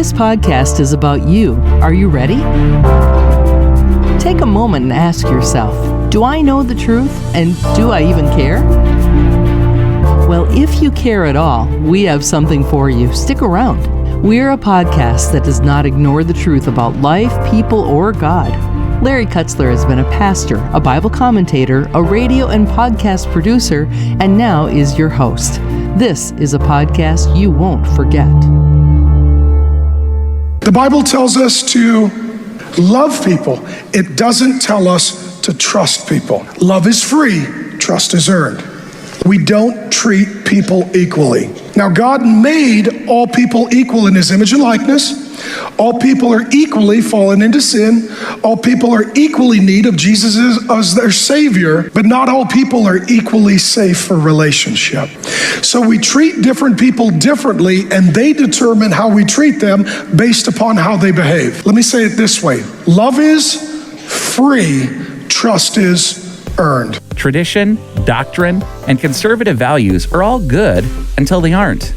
This podcast is about you. Are you ready? Take a moment and ask yourself, do I know the truth, and do I even care? Well, if you care at all, we have something for you. Stick around. We're a podcast that does not ignore the truth about life, people, or God. Larry Kutzler has been a pastor, a Bible commentator, a radio and podcast producer, and now is your host. This is a podcast you won't forget. The Bible tells us to love people. It doesn't tell us to trust people. Love is free, trust is earned. We don't treat people equally. Now, God made all people equal in His image and likeness. All people are equally fallen into sin. All people are equally in need of Jesus as their Savior, but not all people are equally safe for relationship. So we treat different people differently, and they determine how we treat them based upon how they behave. Let me say it this way. Love is free, trust is earned. Tradition, doctrine, and conservative values are all good until they aren't.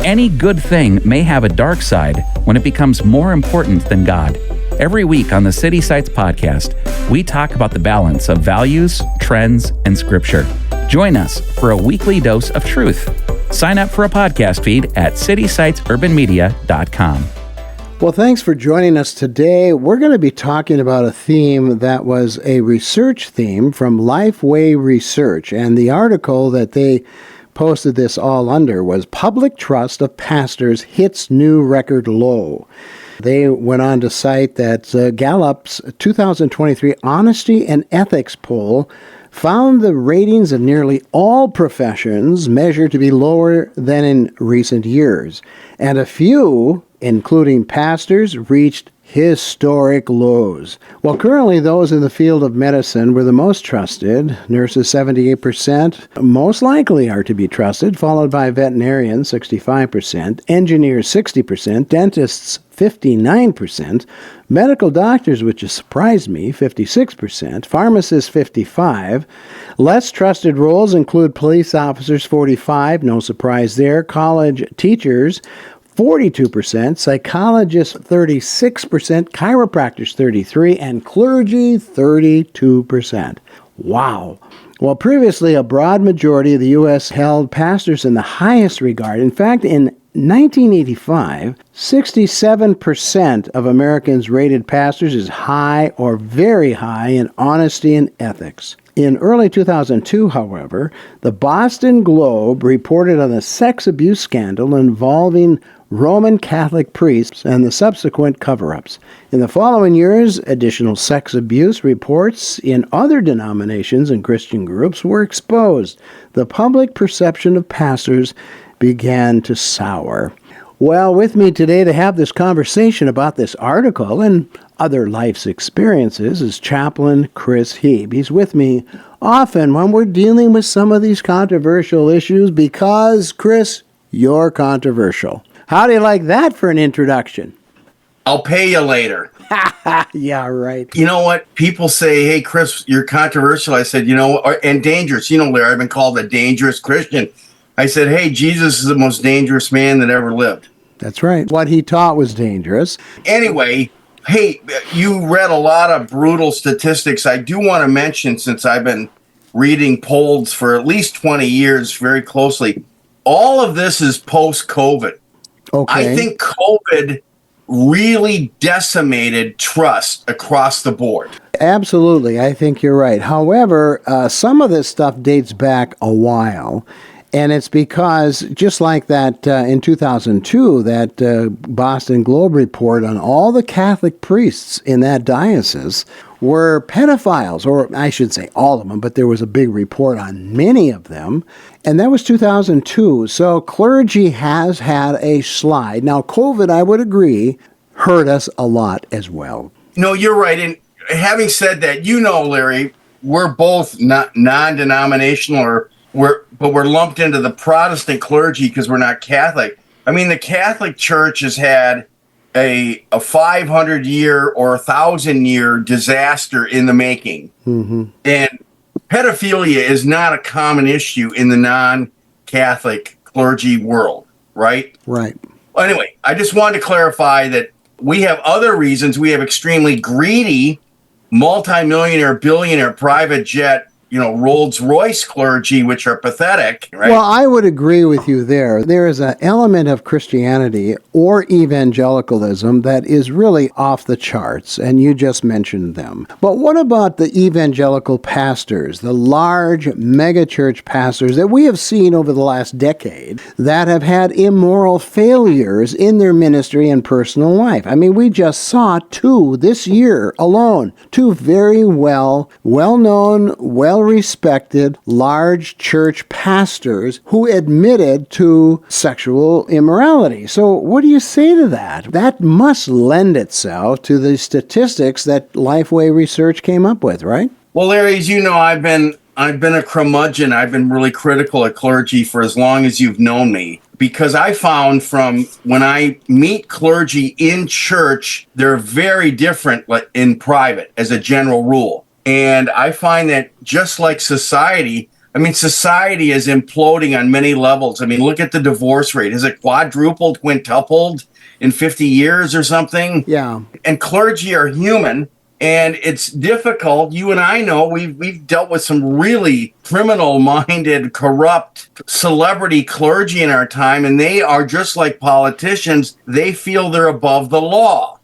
Any good thing may have a dark side when it becomes more important than God. Every week on the City Sites podcast, we talk about the balance of values, trends, and scripture. Join us for a weekly dose of truth. Sign up for a podcast feed at citysitesurbanmedia.com. Well, thanks for joining us today. We're going to be talking about a theme that was a research theme from Lifeway Research, and the article that they posted this all under was Public Trust of Pastors Hits New Record Low. They went on to cite that Gallup's 2023 Honesty and Ethics poll found the ratings of nearly all professions measured to be lower than in recent years, and a few, including pastors, reached historic lows. Well, currently those in the field of medicine were the most trusted. Nurses, 78%, most likely are to be trusted, followed by veterinarians, 65%, engineers, 60%, dentists, 59%, medical doctors, which has surprised me, 56%, pharmacists, 55%. Less trusted roles include police officers, 45%, no surprise there, college teachers, 42%, psychologists 36%, chiropractors 33%, and clergy 32%. Wow. Well, previously, a broad majority of the U.S. held pastors in the highest regard. In fact, in 1985, 67% of Americans rated pastors as high or very high in honesty and ethics. In early 2002, however, the Boston Globe reported on the sex abuse scandal involving Roman Catholic priests and the subsequent cover-ups. In the following years, additional sex abuse reports in other denominations and Christian groups were exposed. The public perception of pastors began to sour. Well, with me today to have this conversation about this article and other life's experiences is Chaplain Chris Heeb. He's with me often when we're dealing with some of these controversial issues because, Chris, you're controversial. How do you like that for an introduction? I'll pay you later. Yeah, right. You know what? People say, hey, Chris, you're controversial. I said, and dangerous. Larry, I've been called a dangerous Christian. I said, hey, Jesus is the most dangerous man that ever lived. That's right. What he taught was dangerous. Anyway, hey, you read a lot of brutal statistics. I do want to mention, since I've been reading polls for at least 20 years very closely, all of this is post-COVID. Okay. I think COVID really decimated trust across the board. Absolutely. I think you're right. However, some of this stuff dates back a while. And it's because, just like that in 2002, that Boston Globe report on all the Catholic priests in that diocese were pedophiles, or I should say all of them, but there was a big report on many of them. And that was 2002. So clergy has had a slide. Now, COVID, I would agree, hurt us a lot as well. No, you're right. And having said that, Larry, we're both not non-denominational, but we're lumped into the Protestant clergy because we're not Catholic. I mean, the Catholic Church has had a 500-year or 1,000-year disaster in the making. Mm-hmm. And pedophilia is not a common issue in the non-Catholic clergy world, right? Right. Anyway, I just wanted to clarify that we have other reasons. We have extremely greedy, multimillionaire, billionaire, private jet, Rolls-Royce clergy, which are pathetic, right? Well, I would agree with you there. There is an element of Christianity or evangelicalism that is really off the charts, and you just mentioned them. But what about the evangelical pastors, the large megachurch pastors that we have seen over the last decade that have had immoral failures in their ministry and personal life? I mean, we just saw two this year alone, two very well-known, well-respected, large church pastors who admitted to sexual immorality. So what do you say to that? That must lend itself to the statistics that Lifeway Research came up with, right? Well, Larry, as you know, I've been a curmudgeon. I've been really critical of clergy for as long as you've known me, because I found from when I meet clergy in church, they're very different in private as a general rule. And I find that just like society is imploding on many levels. I mean, look at the divorce rate. Is it quadrupled, quintupled in 50 years or something? Yeah. And clergy are human, and it's difficult. You and I know we've dealt with some really criminal-minded, corrupt celebrity clergy in our time, and they are just like politicians. They feel they're above the law.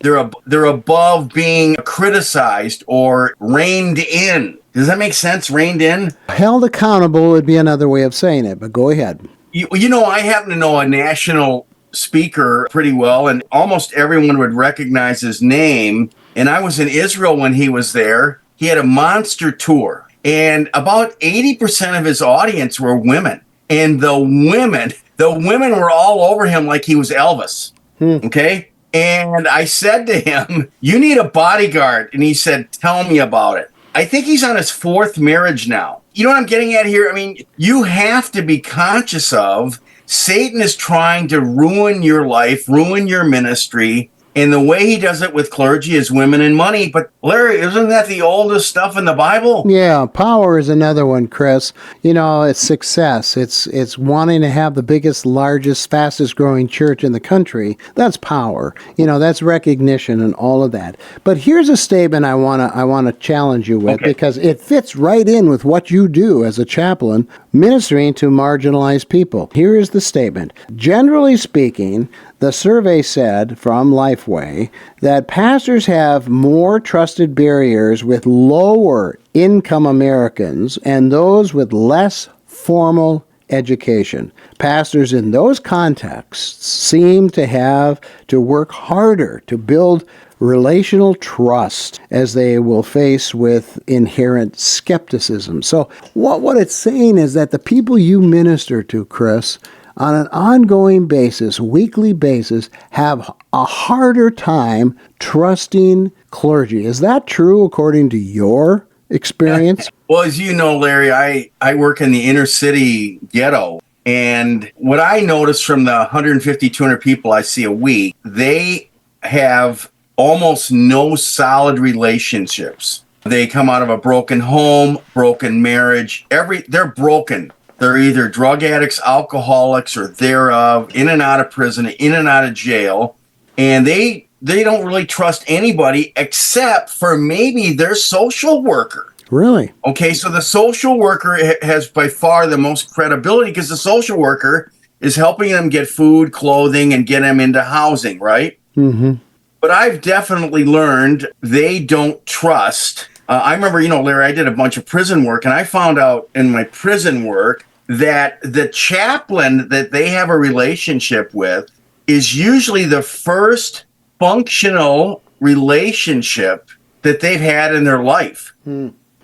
They're above being criticized or reined in. Does that make sense? Reined in? Held accountable would be another way of saying it, but go ahead. I happen to know a national speaker pretty well, and almost everyone would recognize his name. And I was in Israel when he was there. He had a monster tour, and about 80% of his audience were women. And the women were all over him like he was Elvis. Okay? And I said to him, "You need a bodyguard." And he said, "Tell me about it." I think he's on his fourth marriage now. You know what I'm getting at here? I mean, you have to be conscious of Satan is trying to ruin your life, ruin your ministry. And the way he does it with clergy is women and money. But Larry, isn't that the oldest stuff in the Bible? Yeah, power is another one, Chris. It's success. It's wanting to have the biggest, largest, fastest growing church in the country. That's power. That's recognition and all of that. But here's a statement I wanna challenge you with, because it fits right in with what you do as a chaplain ministering to marginalized people. Here is the statement. Generally speaking, the survey said from Lifeway that pastors have more trusted barriers with lower income Americans and those with less formal education. Pastors in those contexts seem to have to work harder to build relational trust as they will face with inherent skepticism. So what it's saying is that the people you minister to, Chris, on an ongoing basis, weekly basis, have a harder time trusting clergy. Is that true according to your experience? Well, as you know, Larry, I work in the inner city ghetto. And what I notice from the 150, 200 people I see a week, they have almost no solid relationships. They come out of a broken home, broken marriage. They're broken. They're either drug addicts, alcoholics, or thereof, in and out of prison, in and out of jail. And they don't really trust anybody except for maybe their social worker. Really? Okay, so the social worker has by far the most credibility because the social worker is helping them get food, clothing, and get them into housing, right? Mm-hmm. But I've definitely learned they don't trust. I remember, Larry, I did a bunch of prison work, and I found out in my prison work that the chaplain that they have a relationship with is usually the first functional relationship that they've had in their life.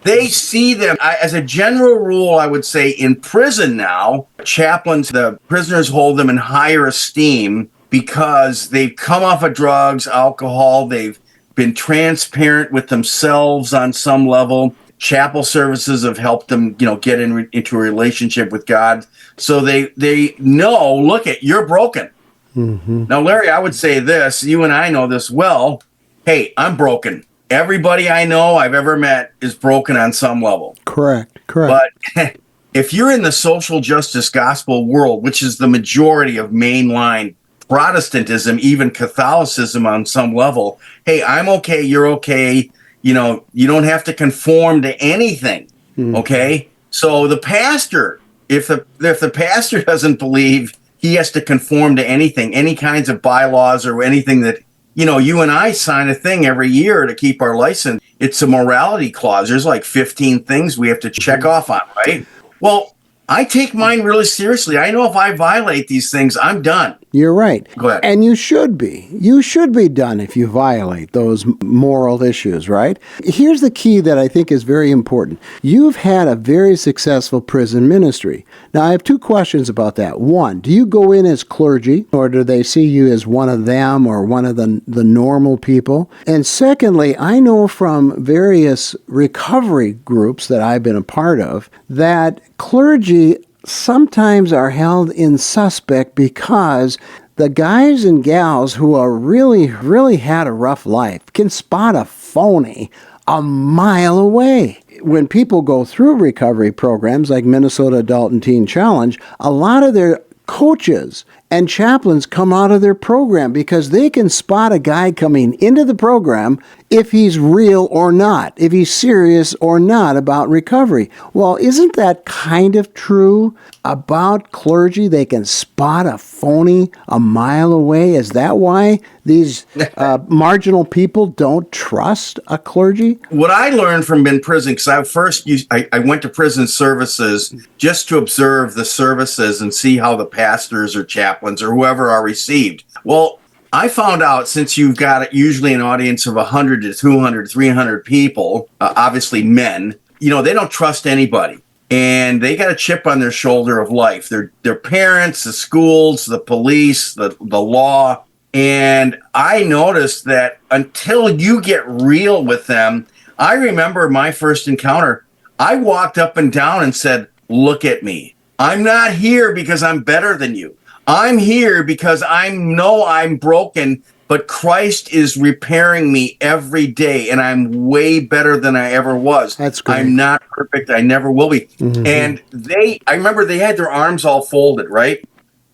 They see them, as a general rule, I would say in prison now, chaplains, the prisoners hold them in higher esteem because they've come off of drugs, alcohol, they've been transparent with themselves on some level. Chapel services have helped them, get into a relationship with God. So they know, look, you're broken. Mm-hmm. Now, Larry, I would say this, you and I know this well. Hey, I'm broken. Everybody I know I've ever met is broken on some level. Correct. But if you're in the social justice gospel world, which is the majority of mainline Protestantism, even Catholicism on some level. Hey, I'm okay, you're okay. You know, you don't have to conform to anything. Okay? So the pastor, if the pastor doesn't believe he has to conform to anything, any kinds of bylaws or anything that, you know, you and I sign a thing every year to keep our license. It's a morality clause. There's like 15 things we have to check off on, right? Well, I take mine really seriously. I know if I violate these things, I'm done. You're right. Go ahead. And you should be. You should be done if you violate those moral issues, right? Here's the key that I think is very important. You've had a very successful prison ministry. Now, I have two questions about that. One, do you go in as clergy, or do they see you as one of them or one of the normal people? And secondly, I know from various recovery groups that I've been a part of that clergy sometimes are held in suspect because the guys and gals who are really had a rough life can spot a phony a mile away. When people go through recovery programs like Minnesota Adult and Teen Challenge, a lot of their coaches and chaplains come out of their program because they can spot a guy coming into the program if he's real or not, if he's serious or not about recovery. Well, isn't that kind of true about clergy? They can spot a phony a mile away. Is that why these marginal people don't trust a clergy? What I learned from in prison, because I went to prison services just to observe the services and see how the pastors or chaplains or whoever are received. Well, I found out, since you've got usually an audience of 100 to 200, 300 people, obviously men, you know, they don't trust anybody. And they got a chip on their shoulder of life. Their parents, the schools, the police, the law. And I noticed that until you get real with them, I remember my first encounter, I walked up and down and said, look at me. I'm not here because I'm better than you. I'm here because I know I'm broken, but Christ is repairing me every day, and I'm way better than I ever was. That's great. I'm not perfect. I never will be. And I remember they had their arms all folded, right?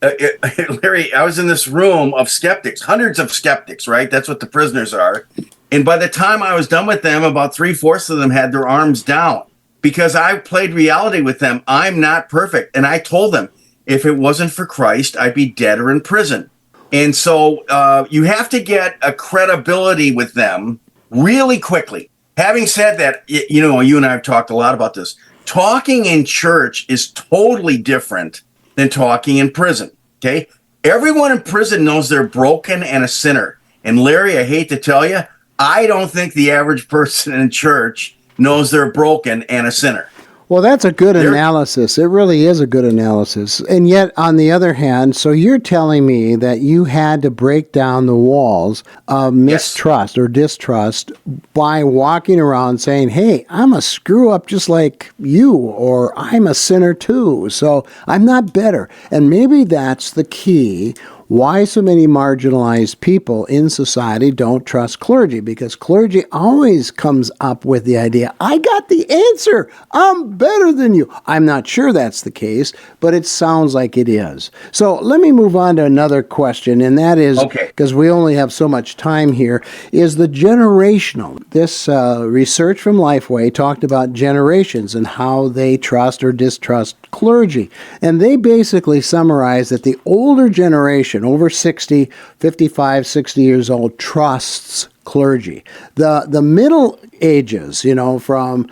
Larry, I was in this room of skeptics, hundreds of skeptics, right? That's what the prisoners are. And by the time I was done with them, about 3/4 of them had their arms down because I played reality with them. I'm not perfect. And I told them, if it wasn't for Christ, I'd be dead or in prison. And so you have to get a credibility with them really quickly. Having said that, you know, you and I have talked a lot about this. Talking in church is totally different than talking in prison, okay? Everyone in prison knows they're broken and a sinner. And Larry, I hate to tell you, I don't think the average person in church knows they're broken and a sinner. Well, that's a good analysis. It really is a good analysis. And yet, on the other hand, so you're telling me that you had to break down the walls of mistrust or distrust by walking around saying, hey, I'm a screw up just like you, or I'm a sinner too, so I'm not better. And maybe that's the key why so many marginalized people in society don't trust clergy, because clergy always comes up with the idea, I got the answer, I'm better than you. I'm not sure that's the case, but it sounds like it is. So let me move on to another question, and that is, because we only have so much time here, is the generational. This research from Lifeway talked about generations and how they trust or distrust clergy. And they basically summarize that the older generation, over 60, 55, 60 years old, trusts clergy. The middle ages, from,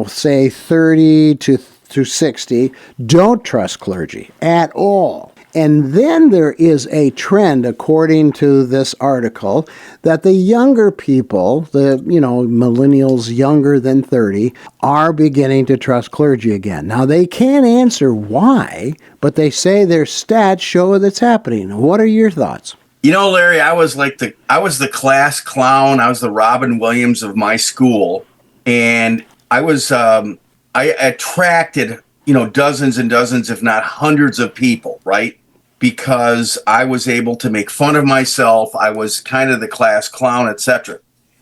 say 30 to 60, don't trust clergy at all. And then there is a trend, according to this article, that the younger people, the millennials younger than 30, are beginning to trust clergy again. Now, they can't answer why, but they say their stats show that's happening. What are your thoughts? Larry, I was the class clown. I was the Robin Williams of my school, and I was I attracted dozens and dozens, if not hundreds of people, right? Because I was able to make fun of myself. I was kind of the class clown, etc.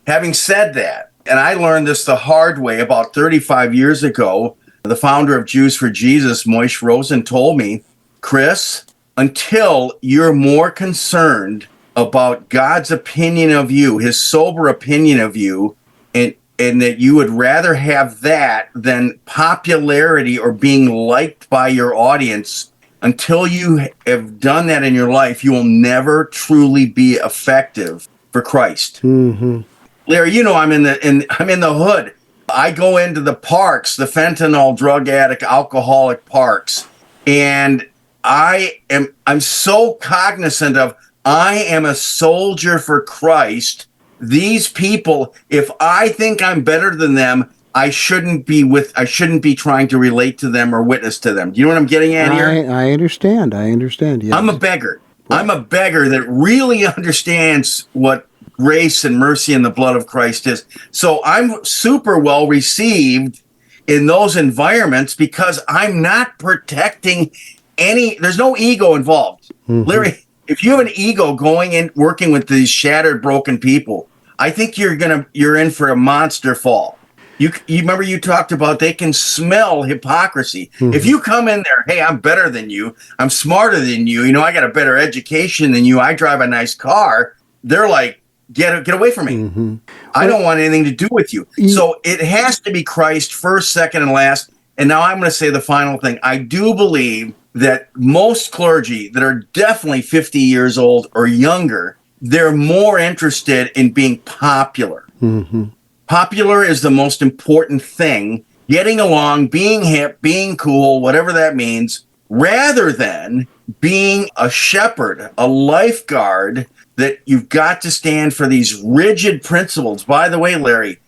Having said that, and I learned this the hard way about 35 years ago, the founder of Jews for Jesus, Moishe Rosen, told me, Chris, until you're more concerned about God's opinion of you, his sober opinion of you, and that you would rather have that than popularity or being liked by your audience. Until you have done that in your life, you will never truly be effective for Christ. Mm-hmm. Larry, you know I'm in the hood. I go into the parks, the fentanyl, drug addict, alcoholic parks, and I'm so cognizant of I am a soldier for Christ. These people, if I think I'm better than them, I shouldn't be trying to relate to them or witness to them. Do you know what I'm getting at here? I understand. Yes. I'm a beggar. I'm a beggar that really understands what grace and mercy in the blood of Christ is. So I'm super well received in those environments because I'm not protecting there's no ego involved. Mm-hmm. Larry, if you have an ego going in, working with these shattered, broken people, I think you're in for a monster fall. You remember you talked about they can smell hypocrisy. Mm-hmm. If you come in there, hey, I'm better than you, I'm smarter than you, I got a better education than you, I drive a nice car, they're like, get away from me. Mm-hmm. I don't want anything to do with you. So it has to be Christ first, second, and last. And now I'm going to say the final thing. I do believe that most clergy that are definitely 50 years old or younger, they're more interested in being popular. Mm-hmm. Popular is the most important thing. Getting along, being hip, being cool, whatever that means, rather than being a shepherd, a lifeguard, that you've got to stand for these rigid principles. By the way, Larry,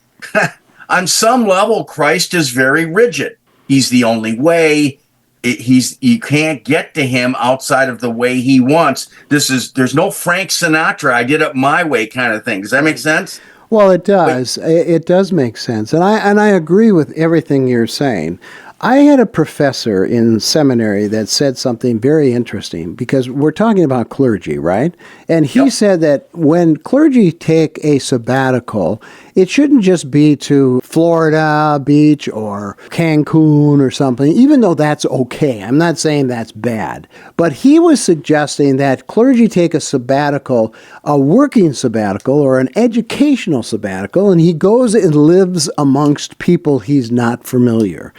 on some level, Christ is very rigid. He's the only way. You can't get to him outside of the way he wants. There's no Frank Sinatra, I did it my way kind of thing. Does that make sense? Well, it does. It does make sense. And I agree with everything you're saying. I had a professor in seminary that said something very interesting because we're talking about clergy, right? And he said that when clergy take a sabbatical, it shouldn't just be to Florida Beach or Cancun or something, even though that's okay. I'm not saying that's bad. But he was suggesting that clergy take a sabbatical, a working sabbatical or an educational sabbatical, and he goes and lives amongst people he's not familiar.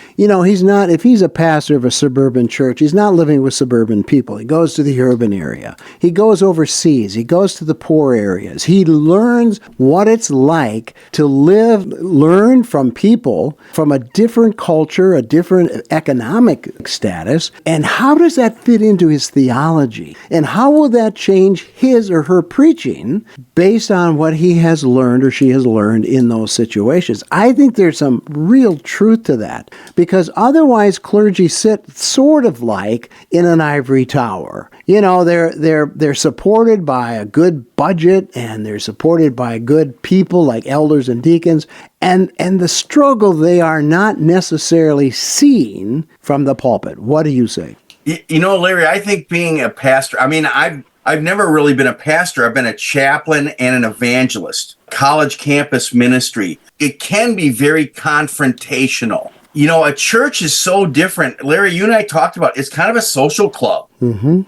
If he's a pastor of a suburban church, he's not living with suburban people. He goes to the urban area. He goes overseas. He goes to the poor areas. He learns what it's like to learn from people from a different culture, a different economic status, and how does that fit into his theology? And how will that change his or her preaching based on what he has learned or she has learned in those situations? I think there's some real truth to that because otherwise clergy sit sort of like in an ivory tower. They're supported by a good budget and they're supported by good people like elders and deacons, and the struggle they are not necessarily seen from the pulpit. What do you say? Larry, I think being a pastor, I've never really been a pastor. I've been a chaplain and an evangelist, college campus ministry. It can be very confrontational. A church is so different. Larry, you and I talked about it's kind of a social club. Mm-hmm.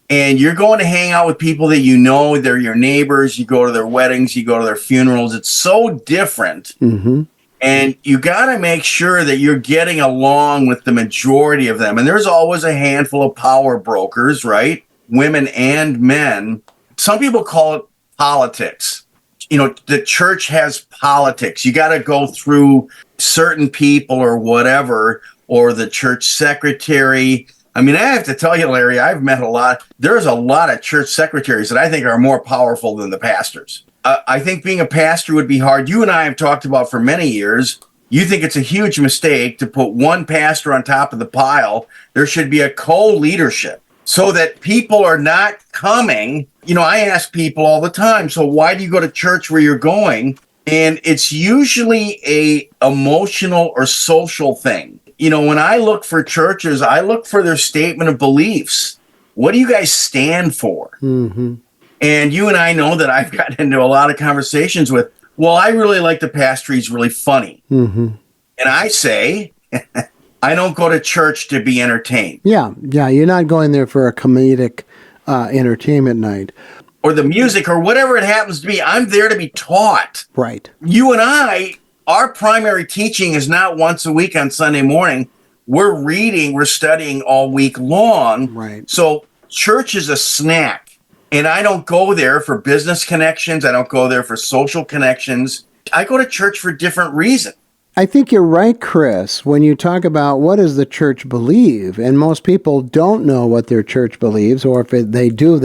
And you're going to hang out with people that they're your neighbors. You go to their weddings, you go to their funerals. It's so different. Mm-hmm. And you got to make sure that you're getting along with the majority of them. And there's always a handful of power brokers, right? Women and men. Some people call it politics. The church has politics. You got to go through certain people or whatever, or the church secretary. I have to tell you, Larry, I've met there's a lot of church secretaries that I think are more powerful than the pastors. I think being a pastor would be hard. You and I have talked about for many years. You think it's a huge mistake to put one pastor on top of the pile. There should be a co-leadership so that people are not coming. I ask people all the time, so why do you go to church where you're going? And it's usually a emotional or social thing. When I look for churches, I look for their statement of beliefs. What do you guys stand for? Mm-hmm. And you and I know that I've gotten into a lot of conversations with, well, I really like the pastor. He's really funny. Mm-hmm. And I say, I don't go to church to be entertained. Yeah. You're not going there for a comedic entertainment night. or the music or whatever it happens to be. I'm there to be taught. Right. You and I, our primary teaching is not once a week on Sunday morning. We're reading, we're studying all week long. Right. So church is a snack. And I don't go there for business connections. I don't go there for social connections. I go to church for different reasons. I think you're right, Chris, when you talk about what does the church believe, and most people don't know what their church believes, or if they do,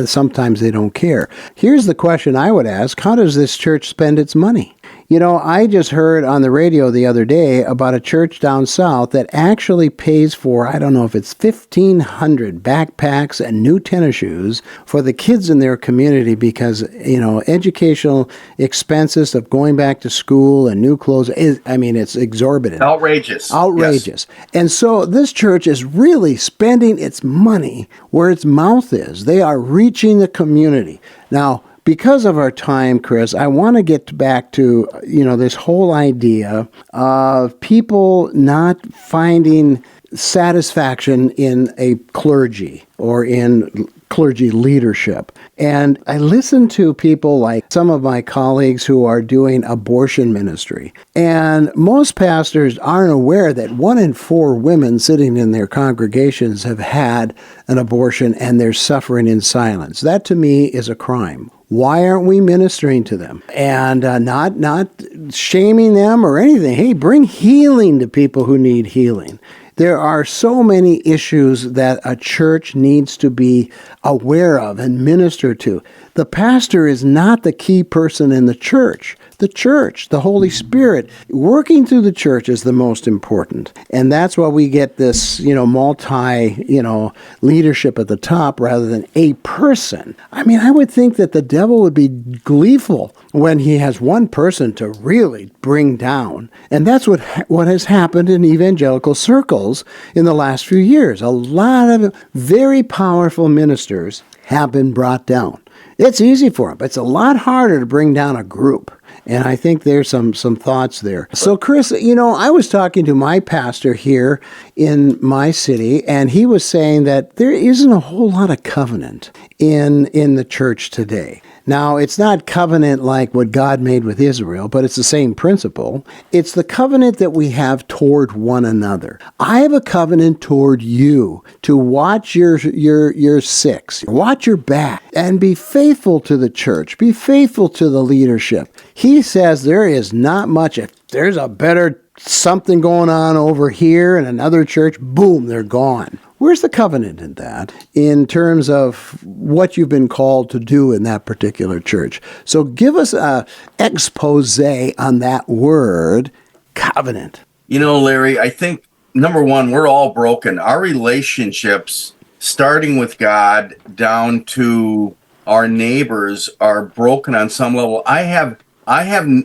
sometimes they don't care. Here's the question I would ask: how does this church spend its money? You know, I just heard on the radio the other day about a church down south that actually pays for, I don't know if it's 1,500 backpacks and new tennis shoes for the kids in their community because, you know, educational expenses of going back to school and new clothes it's exorbitant. Outrageous. Outrageous. Yes. And so this church is really spending its money where its mouth is. They are reaching the community. Now, because of our time, Chris, I want to get back to, this whole idea of people not finding satisfaction in a clergy or in clergy leadership. And I listen to people like some of my colleagues who are doing abortion ministry. And most pastors aren't aware that 1 in 4 women sitting in their congregations have had an abortion and they're suffering in silence. That to me is a crime. Why aren't we ministering to them and not shaming them or anything? Hey, bring healing to people who need healing. There are so many issues that a church needs to be aware of and minister to. The pastor is not the key person in the church. The church, the Holy Spirit, working through the church is the most important. And that's why we get this, leadership at the top rather than a person. I mean, I would think that the devil would be gleeful when he has one person to really bring down. And that's what has happened in evangelical circles in the last few years. A lot of very powerful ministers have been brought down. It's easy for them, but it's a lot harder to bring down a group. And I think there's some thoughts there. So, Chris, I was talking to my pastor here in my city, and he was saying that there isn't a whole lot of covenant in the church today. Now, it's not covenant like what God made with Israel, but it's the same principle. It's the covenant that we have toward one another. I have a covenant toward you to watch your six, watch your back, and be faithful to the church, be faithful to the leadership. He says there is not much. If there's a better something going on over here in another church, boom, they're gone. Where's the covenant in that, in terms of what you've been called to do in that particular church? So give us a expose on that word, covenant. Larry, I think, number one, we're all broken. Our relationships, starting with God down to our neighbors, are broken on some level. I have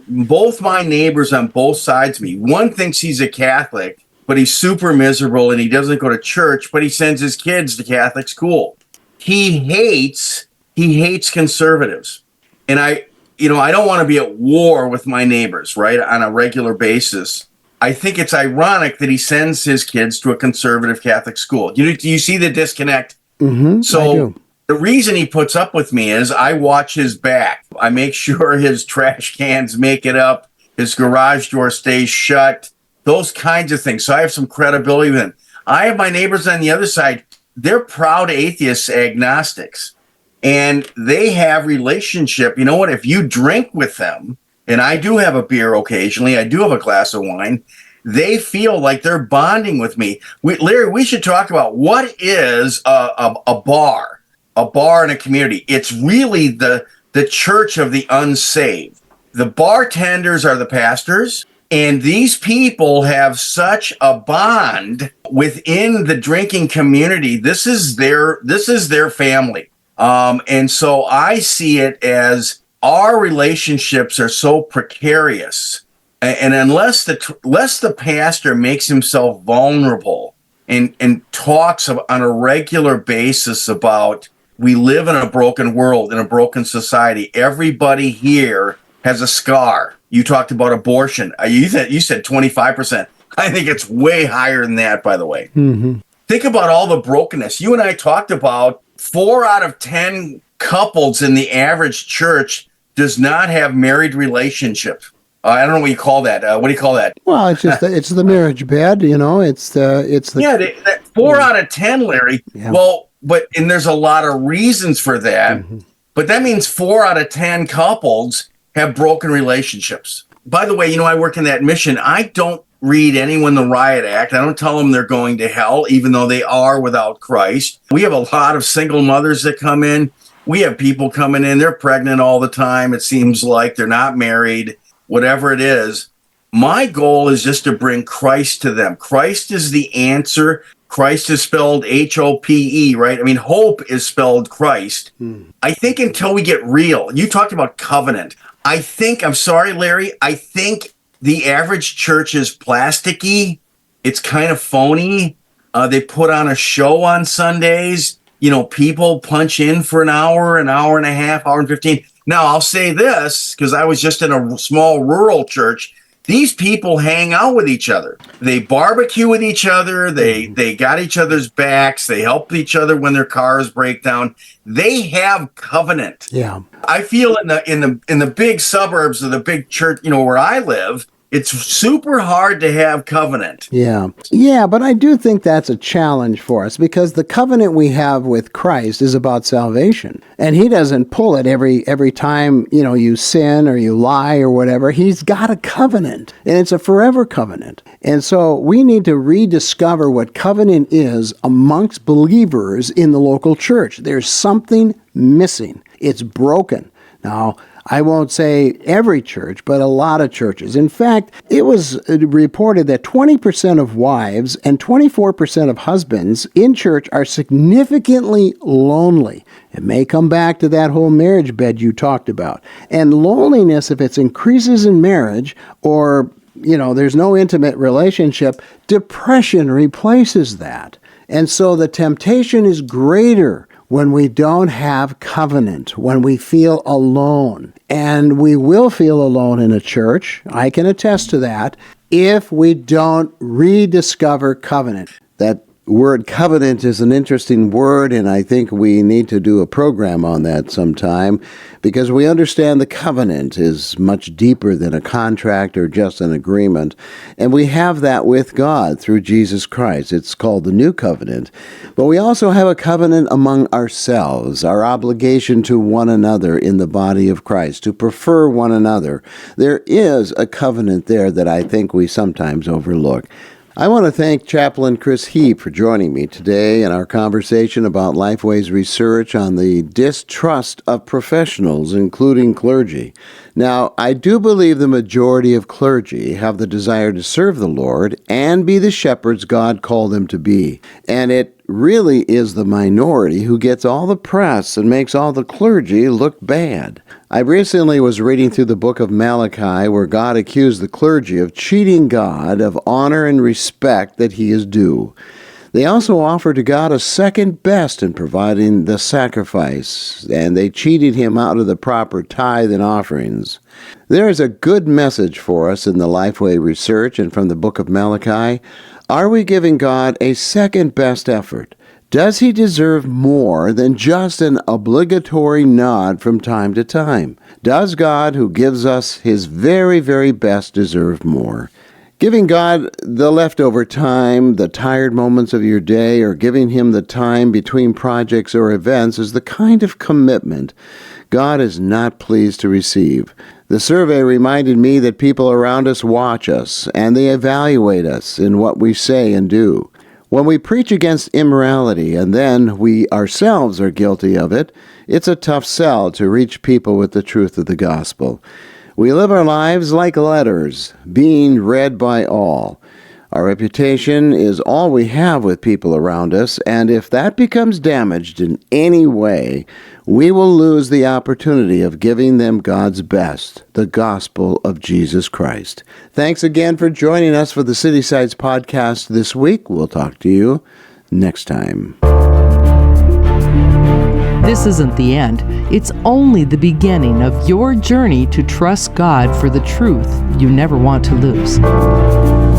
both my neighbors on both sides of me. One thinks he's a Catholic, but he's super miserable and he doesn't go to church, but he sends his kids to Catholic school. He hates conservatives. And I don't want to be at war with my neighbors, right, on a regular basis. I think it's ironic that he sends his kids to a conservative Catholic school. Do you see the disconnect? Mm-hmm, so I do. The reason he puts up with me is I watch his back. I make sure his trash cans make it up, his garage door stays shut, those kinds of things. So I have some credibility with him. I have my neighbors on the other side. They're proud atheists, agnostics, and they have relationship. You know what? If you drink with them, and I do have a beer occasionally, I do have a glass of wine, they feel like they're bonding with me. Larry, we should talk about what is a bar in a community. It's really the church of the unsaved. The bartenders are the pastors. And these people have such a bond within the drinking community. This is their family. And so I see it as our relationships are so precarious. And unless the pastor makes himself vulnerable and talks on a regular basis about, we live in a broken world, in a broken society. Everybody here has a scar. You talked about abortion. You said 25%. I think it's way higher than that, by the way. Mm-hmm. think about all the brokenness. You and I talked about 4 out of 10 couples in the average church does not have married relationship. I don't know what you call that. What do you call that? Well, it's just it's the marriage bed, it's the 4 out of 10, Larry. Yeah. Well, and there's a lot of reasons for that, but that means 4 out of 10 couples have broken relationships. By the way, I work in that mission. I don't read anyone the riot act. I don't tell them they're going to hell, even though they are without Christ. We have a lot of single mothers that come in. We have people coming in, they're pregnant all the time. It seems like they're not married, whatever it is. My goal is just to bring Christ to them. Christ is the answer. Christ is spelled Hope, right? I mean, hope is spelled Christ. I think until we get real, you talked about covenant. I'm sorry, Larry, I think the average church is plasticky. It's kind of phony. They put on a show on Sundays. People punch in for an hour and a half, hour and 15. Now, I'll say this, because I was just in a small rural church. These people hang out with each other. They barbecue with each other. They got each other's backs. They help each other when their cars break down. They have covenant. yeah. I feel in the big suburbs of the big church, where I live, it's super hard to have covenant. Yeah. Yeah, but I do think that's a challenge for us because the covenant we have with Christ is about salvation. And he doesn't pull it every time, you sin or you lie or whatever. He's got a covenant, and it's a forever covenant. And so we need to rediscover what covenant is amongst believers in the local church. There's something missing. It's broken. Now, I won't say every church, but a lot of churches. In fact, it was reported that 20% of wives and 24% of husbands in church are significantly lonely. It may come back to that whole marriage bed you talked about. And loneliness, if it increases in marriage or, there's no intimate relationship, depression replaces that. And so the temptation is greater when we don't have covenant, when we feel alone. And we will feel alone in a church, I can attest to that, if we don't rediscover covenant. That word covenant is an interesting word, and I think we need to do a program on that sometime because we understand the covenant is much deeper than a contract or just an agreement. And we have that with God through Jesus Christ. It's called the New Covenant. But we also have a covenant among ourselves, our obligation to one another in the body of Christ, to prefer one another. There is a covenant there that I think we sometimes overlook. I want to thank Chaplain Chris Heeb for joining me today in our conversation about Lifeway's research on the distrust of professionals, including clergy. Now, I do believe the majority of clergy have the desire to serve the Lord and be the shepherds God called them to be. And it really is the minority who gets all the press and makes all the clergy look bad. I recently was reading through the book of Malachi where God accused the clergy of cheating God of honor and respect that he is due. They also offered to God a second best in providing the sacrifice, and they cheated him out of the proper tithe and offerings. There is a good message for us in the Lifeway research and from the book of Malachi. Are we giving God a second best effort? Does he deserve more than just an obligatory nod from time to time? Does God, who gives us his very, very best, deserve more? Giving God the leftover time, the tired moments of your day, or giving him the time between projects or events is the kind of commitment God is not pleased to receive. The survey reminded me that people around us watch us, and they evaluate us in what we say and do. When we preach against immorality and then we ourselves are guilty of it, it's a tough sell to reach people with the truth of the gospel. We live our lives like letters, being read by all. Our reputation is all we have with people around us, and if that becomes damaged in any way, we will lose the opportunity of giving them God's best, the gospel of Jesus Christ. Thanks again for joining us for the City Sides podcast this week. We'll talk to you next time. This isn't the end. It's only the beginning of your journey to trust God for the truth you never want to lose.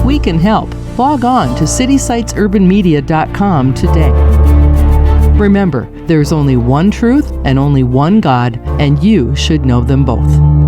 We can help. Log on to citysitesurbanmedia.com today. Remember, there's only one truth and only one God, and you should know them both.